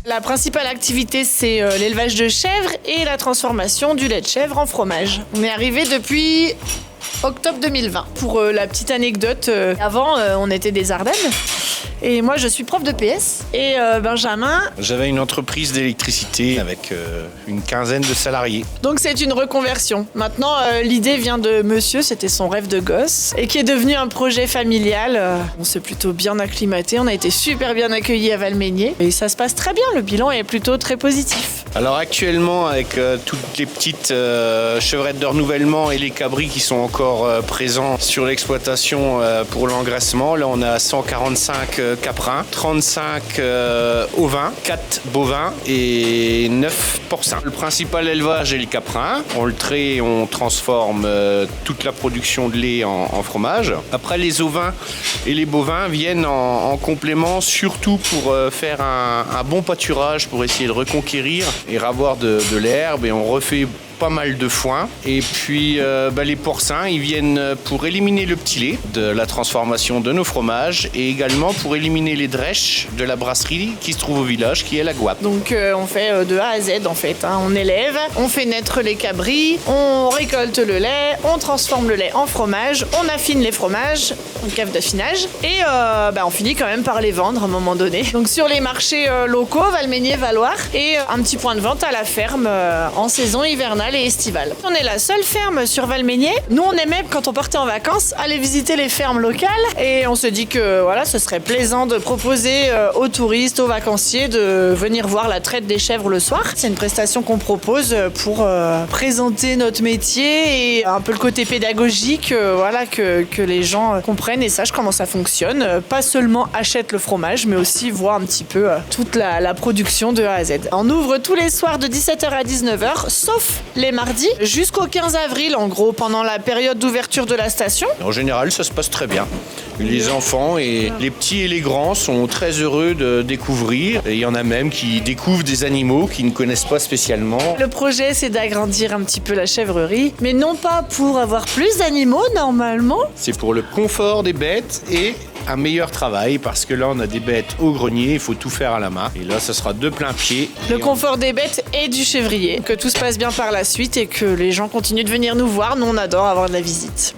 La principale activité, c'est l'élevage de chèvres et la transformation du lait de chèvre en fromage. On est arrivé depuis octobre 2020. Pour la petite anecdote, avant, on était des Ardennes. Et moi, je suis prof de PS. Et Benjamin... J'avais une entreprise d'électricité avec une quinzaine de salariés. Donc c'est une reconversion. Maintenant, l'idée vient de monsieur, c'était son rêve de gosse, et qui est devenu un projet familial. On s'est plutôt bien acclimaté, on a été super bien accueillis à Valmeinier. Et ça se passe très bien, le bilan est plutôt très positif. Alors actuellement, avec toutes les petites chevrettes de renouvellement et les cabris qui sont encore présents sur l'exploitation pour l'engraissement, là on a 145 caprins, 35 ovins, 4 bovins et 9 porcins. Le principal élevage est le caprin. On le trait et on transforme toute la production de lait en fromage. Après, les ovins et les bovins viennent en complément, surtout pour faire un bon pâturage, pour essayer de reconquérir et avoir de l'herbe, et on refait pas mal de foin. Et puis les porcins, ils viennent pour éliminer le petit lait de la transformation de nos fromages et également pour éliminer les drèches de la brasserie qui se trouve au village, qui est la Guape. Donc on fait de A à Z en fait, hein. On élève, on fait naître les cabris, on récolte le lait, on transforme le lait en fromage, on affine les fromages en cave d'affinage et on finit quand même par les vendre à un moment donné. Donc sur les marchés locaux, Valmeinier, Valoir, et un petit point de vente à la ferme en saison hivernale et estivale. On est la seule ferme sur Valmeinier. Nous, on aimait, quand on partait en vacances, aller visiter les fermes locales, et on se dit que voilà, ce serait plaisant de proposer aux touristes, aux vacanciers de venir voir la traite des chèvres le soir. C'est une prestation qu'on propose pour présenter notre métier et un peu le côté pédagogique, que les gens comprennent et sachent comment ça fonctionne. Pas seulement achètent le fromage, mais aussi voient un petit peu toute la production de A à Z. On ouvre tous les soirs de 17h à 19h, sauf les mardis, jusqu'au 15 avril, en gros, pendant la période d'ouverture de la station. En général, ça se passe très bien. Les enfants et les petits et les grands sont très heureux de découvrir. Et il y en a même qui découvrent des animaux qu'ils ne connaissent pas spécialement. Le projet, c'est d'agrandir un petit peu la chèvrerie, mais non pas pour avoir plus d'animaux, normalement. C'est pour le confort des bêtes et un meilleur travail, parce que là, on a des bêtes au grenier, il faut tout faire à la main. Et là, ça sera de plein pied. Le confort des bêtes et du chèvrier. Que tout se passe bien par la suite et que les gens continuent de venir nous voir. Nous, on adore avoir de la visite.